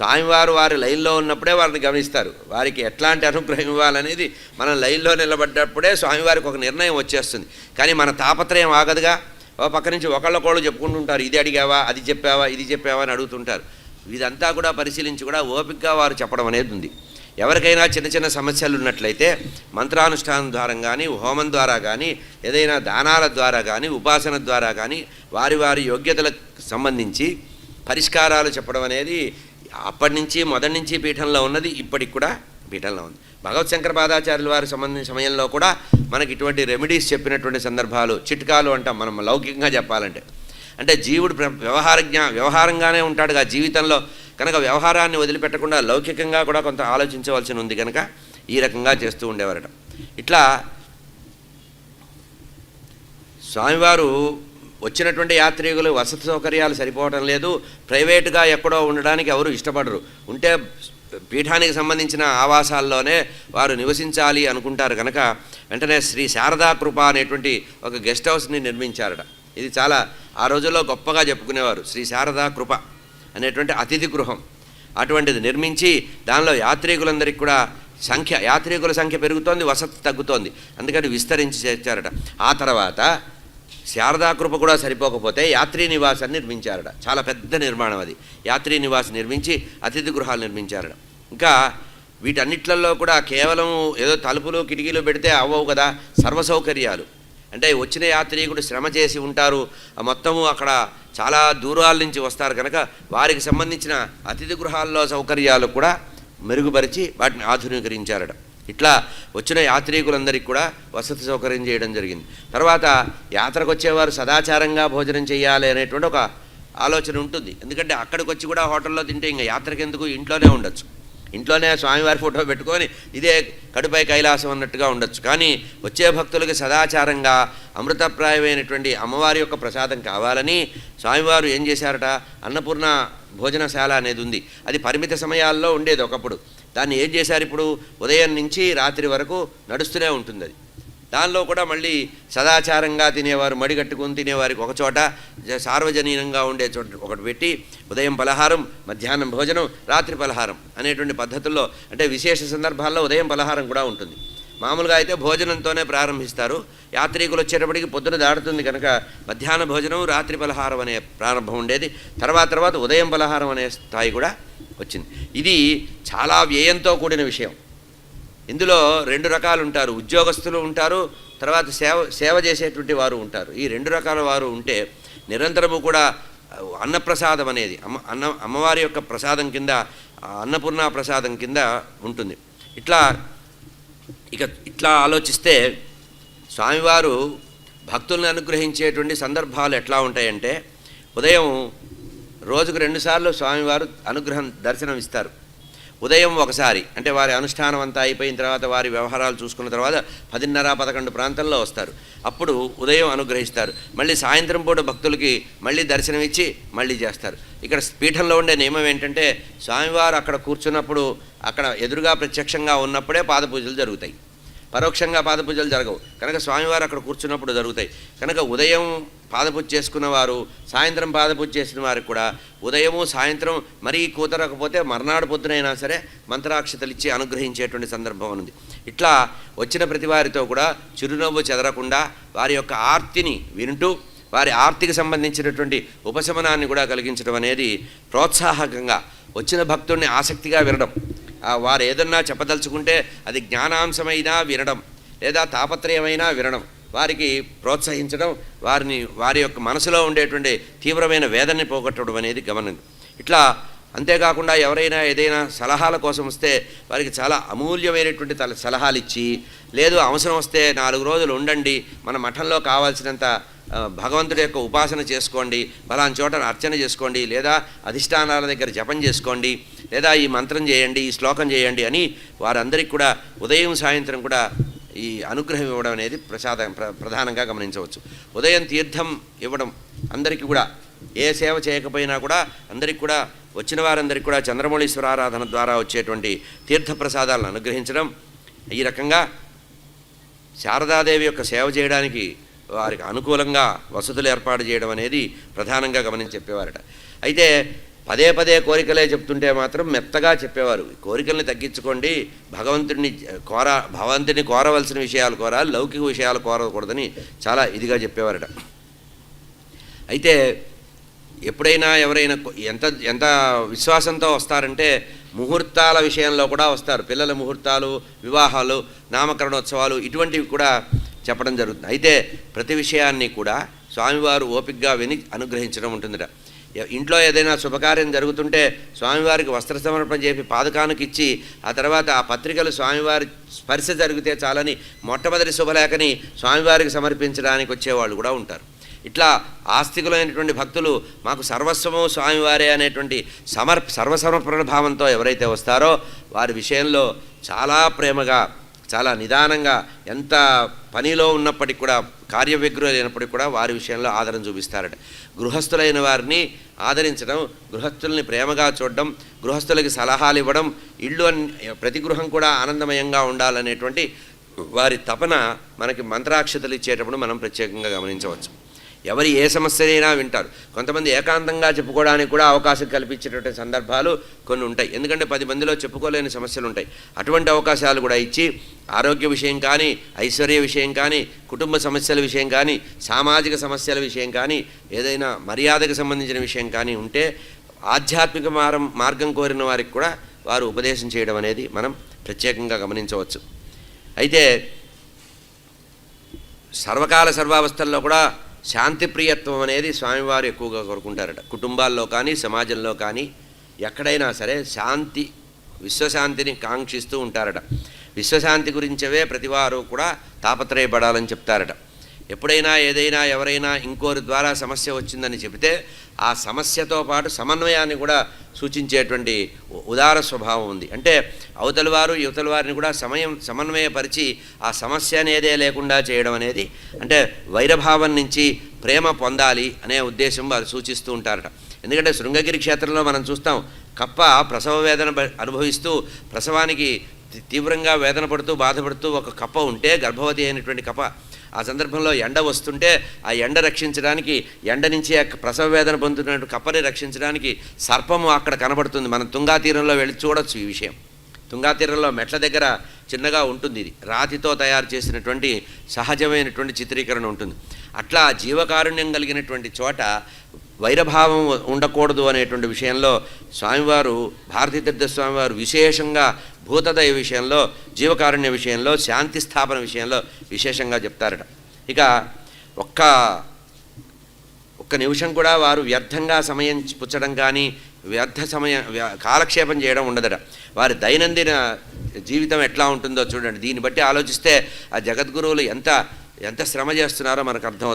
స్వామివారు వారి లైన్లో ఉన్నప్పుడే వారిని గమనిస్తారు. వారికి ఎట్లాంటి అనుగ్రహం ఇవ్వాలనేది మనం లైన్లో నిలబడ్డప్పుడే స్వామివారికి ఒక నిర్ణయం వచ్చేస్తుంది. కానీ మన తాపత్రయం ఆగదుగా. పక్క నుంచి ఒకళ్ళొకళ్ళు చెప్పుకుంటుంటారు, ఇది అడిగావా, అది చెప్పావా, ఇది చెప్పావా అని అడుగుతుంటారు. ఇదంతా కూడా పరిశీలించి కూడా ఓపికగా వారు చెప్పడం అనేది ఉంది. ఎవరికైనా చిన్న చిన్న సమస్యలు ఉన్నట్లయితే మంత్రానుష్ఠానం ద్వారా కానీ, హోమం ద్వారా కానీ, ఏదైనా దానాల ద్వారా కానీ, ఉపాసన ద్వారా కానీ వారి వారి యోగ్యతలకు సంబంధించి పరిష్కారాలు చెప్పడం అనేది అప్పటి నుంచి మొదటి నుంచి పీఠంలో ఉన్నది, ఇప్పటికి కూడా పీఠంలో ఉంది. భగవత్ శంకర పాదాచార్యుల వారి సంబంధించిన సమయంలో కూడా మనకి ఇటువంటి రెమెడీస్ చెప్పినటువంటి సందర్భాలు, చిట్కాలు అంటాం మనం లౌకికంగా చెప్పాలంటే. అంటే జీవుడు వ్యవహారంగానే ఉంటాడుగా జీవితంలో, కనుక వ్యవహారాన్ని వదిలిపెట్టకుండా లౌకికంగా కూడా కొంత ఆలోచించవలసి ఉంది కనుక ఈ రకంగా చేస్తూ ఉండేవారట. ఇట్లా స్వామివారు వచ్చినటువంటి యాత్రికులు వసతి సౌకర్యాలు సరిపోవటం లేదు, ప్రైవేటుగా ఎక్కడో ఉండడానికి ఎవరు ఇష్టపడరు. ఉంటే పీఠానికి సంబంధించిన ఆవాసాల్లోనే వారు నివసించాలి అనుకుంటారు కనుక వెంటనే శ్రీ శారదా కృప అనేటువంటి ఒక గెస్ట్ హౌస్ని నిర్మించారట. ఇది చాలా ఆ రోజుల్లో గొప్పగా చెప్పుకునేవారు. శ్రీ శారదా కృప అనేటువంటి అతిథి గృహం అటువంటిది నిర్మించి దానిలో యాత్రికులందరికీ కూడా యాత్రికుల సంఖ్య పెరుగుతోంది, వసతి తగ్గుతోంది, అందుకని విస్తరించి చేర్చారట. ఆ తర్వాత శారదా కృప కూడా సరిపోకపోతే యాత్రీ నివాసాన్ని నిర్మించారట. చాలా పెద్ద నిర్మాణం అది. యాత్రీ నివాసం నిర్మించి అతిథి గృహాలు నిర్మించారట. ఇంకా వీటన్నిట్లలో కూడా కేవలం ఏదో తలుపులు కిటికీలు పెడితే అవ్వవు కదా, సర్వసౌకర్యాలు. అంటే వచ్చిన యాత్రికుడు శ్రమ చేసి ఉంటారు, మొత్తము అక్కడ చాలా దూరాల నుంచి వస్తారు కనుక వారికి సంబంధించిన అతిథి గృహాల్లో సౌకర్యాలు కూడా మెరుగుపరిచి వాటిని ఆధునీకరించారట. ఇట్లా వచ్చిన యాత్రికులందరికీ కూడా వసతి సౌకర్యం చేయడం జరిగింది. తర్వాత యాత్రకు వచ్చేవారు సదాచారంగా భోజనం చేయాలి అనేటువంటి ఒక ఆలోచన ఉంటుంది. ఎందుకంటే అక్కడికి వచ్చి కూడా హోటల్లో తింటే ఇంకా యాత్రకు ఎందుకు, ఇంట్లోనే ఉండొచ్చు. ఇంట్లోనే స్వామివారి ఫోటో పెట్టుకొని ఇదే కడుపై కైలాసం అన్నట్టుగా ఉండొచ్చు. కానీ వచ్చే భక్తులకి సదాచారంగా అమృతప్రాయమైనటువంటి అమ్మవారి యొక్క ప్రసాదం కావాలని స్వామివారు ఏం చేశారట, అన్నపూర్ణ భోజనశాల అనేది ఉంది. అది పరిమిత సమయాల్లో ఉండేది ఒకప్పుడు. దాన్ని ఏం చేశారు, ఇప్పుడు ఉదయం నుంచి రాత్రి వరకు నడుస్తూనే ఉంటుంది అది. దానిలో కూడా మళ్ళీ సదాచారంగా తినేవారు, మడిగట్టుకుని తినేవారికి ఒక చోట, సార్వజనీనంగా ఉండే చోట ఒకటి పెట్టి ఉదయం పలహారం, మధ్యాహ్నం భోజనం, రాత్రి పలహారం అనేటువంటి పద్ధతుల్లో, అంటే విశేష సందర్భాల్లో ఉదయం పలహారం కూడా ఉంటుంది. మామూలుగా అయితే భోజనంతోనే ప్రారంభిస్తారు. యాత్రికులు వచ్చేటప్పటికి పొద్దున దాడుతుంది కనుక మధ్యాహ్న భోజనం, రాత్రి పలహారం అనే ప్రారంభం ఉండేది. తర్వాత ఉదయం పలహారం అనే స్థాయి కూడా వచ్చింది. ఇది చాలా వ్యయంతో కూడిన విషయం. ఇందులో రెండు రకాలు ఉంటారు, ఉద్యోగస్తులు ఉంటారు, తర్వాత సేవ చేసేటువంటి వారు ఉంటారు. ఈ రెండు రకాల వారు ఉంటే నిరంతరము కూడా అన్నప్రసాదం అనేది అమ్మవారి యొక్క ప్రసాదం కింద, అన్నపూర్ణ ప్రసాదం కింద ఉంటుంది. ఇట్లా ఆలోచిస్తే స్వామివారు భక్తులను అనుగ్రహించేటువంటి సందర్భాలు ఎట్లా ఉంటాయంటే, ఉదయం రోజుకు 2 సార్లు స్వామివారు దర్శనం ఇస్తారు. ఉదయం ఒకసారి, అంటే వారి అనుష్ఠానం అంతా అయిపోయిన తర్వాత వారి వ్యవహారాలు చూసుకున్న తర్వాత 10:30-11 ప్రాంతంలో వస్తారు. అప్పుడు ఉదయం అనుగ్రహిస్తారు. మళ్ళీ సాయంత్రం పూట భక్తులకి మళ్ళీ దర్శనం ఇచ్చి మళ్ళీ చేస్తారు. ఇక్కడ పీఠంలో ఉండే నియమం ఏంటంటే, స్వామివారు అక్కడ కూర్చున్నప్పుడు, అక్కడ ఎదురుగా ప్రత్యక్షంగా ఉన్నప్పుడే పాదపూజలు జరుగుతాయి, పరోక్షంగా పాదపూజలు జరగవు. కనుక స్వామివారు అక్కడ కూర్చున్నప్పుడు జరుగుతాయి. కనుక ఉదయం పాదపూజ చేసుకున్నవారు, సాయంత్రం పాదపూజ చేసిన వారికి కూడా ఉదయము సాయంత్రం మరీ కుదరకపోతే మర్నాడు పొద్దునైనా సరే మంత్రాక్షతలు ఇచ్చి అనుగ్రహించేటువంటి సందర్భం ఉంది. ఇట్లా వచ్చిన ప్రతి వారితో కూడా చిరునవ్వు చెదరకుండా వారి యొక్క ఆర్తిని వింటూ వారి ఆర్తికి సంబంధించినటువంటి ఉపశమనాన్ని కూడా కలిగించడం అనేది ప్రోత్సాహకంగా వచ్చిన భక్తుడిని ఆసక్తిగా వినడం, వారు ఏదన్నా చెప్పదలుచుకుంటే అది జ్ఞానాంశమైనా వినడం, లేదా తాపత్రయమైనా వినడం, వారికి ప్రోత్సహించడం, వారి యొక్క మనసులో ఉండేటువంటి తీవ్రమైన వేదనని పోగొట్టడం అనేది గమనం. ఇట్లా అంతేకాకుండా ఎవరైనా ఏదైనా సలహాల కోసం వస్తే వారికి చాలా అమూల్యమైనటువంటి సలహాలు ఇచ్చి, లేదు అవసరం వస్తే 4 రోజులు ఉండండి, మన మఠంలో కావాల్సినంత భగవంతుడి యొక్క ఉపాసన చేసుకోండి, బలాని చోట అర్చన చేసుకోండి, లేదా అధిష్టానాల దగ్గర జపం చేసుకోండి, లేదా ఈ మంత్రం చేయండి, ఈ శ్లోకం చేయండి అని వారందరికీ కూడా ఉదయం సాయంత్రం కూడా ఈ అనుగ్రహం ఇవ్వడం అనేది ప్రధానంగా గమనించవచ్చు. ఉదయం తీర్థం ఇవ్వడం అందరికీ కూడా, ఏ సేవ చేయకపోయినా కూడా అందరికీ కూడా, వచ్చిన వారందరికీ కూడా చంద్రమౌళీశ్వర ఆరాధన ద్వారా వచ్చేటువంటి తీర్థప్రసాదాలను అనుగ్రహించడం, ఈ రకంగా శారదాదేవి యొక్క సేవ చేయడానికి వారికి అనుకూలంగా వసతులు ఏర్పాటు చేయడం అనేది ప్రధానంగా గమనించి చెప్పేవారట. అయితే పదే పదే కోరికలే చెప్తుంటే మాత్రం మెత్తగా చెప్పేవారు. కోరికల్ని తగ్గించుకోండి, భగవంతుని కోరవలసిన విషయాలు కోరాలి, లౌకిక విషయాలు కోరకూడదని చాలా ఇదిగా చెప్పేవారట. అయితే ఎప్పుడైనా ఎవరైనా ఎంత విశ్వాసంతో వస్తారంటే ముహూర్తాల విషయంలో కూడా వస్తారు. పిల్లల ముహూర్తాలు, వివాహాలు, నామకరణోత్సవాలు ఇటువంటివి కూడా చెప్పడం జరుగుతుంది. అయితే ప్రతి విషయాన్ని కూడా స్వామివారు ఓపికగా విని అనుగ్రహించడం ఉంటుందట. ఇంట్లో ఏదైనా శుభకార్యం జరుగుతుంటే స్వామివారికి వస్త్ర సమర్పణ చేసి పాదకానికి ఇచ్చి ఆ తర్వాత ఆ పత్రికలు స్వామివారి స్పర్శ జరిగితే చాలని మొట్టమొదటి శుభలేఖని స్వామివారికి సమర్పించడానికి వచ్చేవాళ్ళు కూడా ఉంటారు. ఇట్లా ఆస్తికులైనటువంటి భక్తులు మాకు సర్వస్వము స్వామివారే అనేటువంటి సర్వసమర్పణ భావంతో ఎవరైతే వస్తారో వారి విషయంలో చాలా ప్రేమగా, చాలా నిదానంగా, ఎంత పనిలో ఉన్నప్పటికీ కూడా, కార్యవ్యగ్రులైనప్పటికీ కూడా వారి విషయంలో ఆదరణ చూపిస్తారట. గృహస్థులైన వారిని ఆదరించడం, గృహస్థుల్ని ప్రేమగా చూడడం, గృహస్థులకి సలహాలు ఇవ్వడం, ఇళ్ళు ప్రతి గృహం కూడా ఆనందమయంగా ఉండాలనేటువంటి వారి తపన మనకి మంత్రాక్షతలు ఇచ్చేటప్పుడు మనం ప్రత్యేకంగా గమనించవచ్చు. ఎవరి ఏ సమస్యనైనా వింటారు. కొంతమంది ఏకాంతంగా చెప్పుకోవడానికి కూడా అవకాశం కల్పించేటువంటి సందర్భాలు కొన్ని ఉంటాయి. ఎందుకంటే 10 మందిలో చెప్పుకోలేని సమస్యలు ఉంటాయి. అటువంటి అవకాశాలు కూడా ఇచ్చి ఆరోగ్య విషయం కానీ, ఐశ్వర్య విషయం కానీ, కుటుంబ సమస్యల విషయం కానీ, సామాజిక సమస్యల విషయం కానీ, ఏదైనా మర్యాదకు సంబంధించిన విషయం కానీ ఉంటే ఆధ్యాత్మిక మార్గం కోరిన వారికి కూడా వారు ఉపదేశం చేయడం అనేది మనం ప్రత్యేకంగా గమనించవచ్చు. అయితే సర్వకాల సర్వావస్థల్లో కూడా శాంతిప్రియత్వం అనేది స్వామివారు ఎక్కువగా కోరుకుంటారట. కుటుంబాల్లో కానీ, సమాజంలో కానీ ఎక్కడైనా సరే శాంతి, విశ్వశాంతిని కాంక్షిస్తూ ఉంటారట. విశ్వశాంతి గురించవే ప్రతివారు కూడా తాపత్రయపడాలని చెప్తారట. ఎప్పుడైనా ఏదైనా ఎవరైనా ఇంకోరి ద్వారా సమస్య వచ్చిందని చెబితే ఆ సమస్యతో పాటు సమన్వయాన్ని కూడా సూచించేటువంటి ఉదార స్వభావం ఉంది. అంటే అవతల వారు యువతల వారిని కూడా సమన్వయపరిచి ఆ సమస్య అనేదే లేకుండా చేయడం అనేది, అంటే వైరభావం నుంచి ప్రేమ పొందాలి అనే ఉద్దేశం వారు సూచిస్తూ ఉంటారట. ఎందుకంటే శృంగగిరి క్షేత్రంలో మనం చూస్తాం, కప్ప ప్రసవ వేదన అనుభవిస్తూ ప్రసవానికి తీవ్రంగా వేదన పడుతూ బాధపడుతూ ఒక కప్ప ఉంటే, గర్భవతి అయినటువంటి కప్ప, ఆ సందర్భంలో ఎండ వస్తుంటే ఆ ఎండ రక్షించడానికి, ఎండ నుంచి ప్రసవ వేదన పొందుతున్నట్టు కప్పని రక్షించడానికి సర్పము అక్కడ కనబడుతుంది. మనం తుంగా తీరంలో వెళ్ళి చూడొచ్చు ఈ విషయం. తుంగా తీరంలో మెట్ల దగ్గర చిన్నగా ఉంటుంది, ఇది రాతితో తయారు చేసినటువంటి సహజమైనటువంటి చిత్రీకరణ ఉంటుంది. అట్లా జీవకారుణ్యం కలిగినటువంటి చోట వైరభావం ఉండకూడదు అనేటువంటి విషయంలో స్వామివారు, భారతీతీర్థ స్వామివారు విశేషంగా భూతదయ విషయంలో, జీవకారుణ్య విషయంలో, శాంతి స్థాపన విషయంలో విశేషంగా చెప్తారట. ఇక ఒక్క నిమిషం కూడా వారు వ్యర్థంగా సమయం పుచ్చడం కానీ, కాలక్షేపం చేయడం ఉండదట. వారి దైనందిన జీవితం ఎట్లా ఉంటుందో చూడండి. దీన్ని బట్టి ఆలోచిస్తే ఆ జగద్గురువులు ఎంత శ్రమ చేస్తున్నారో మనకు అర్థమవుతుంది.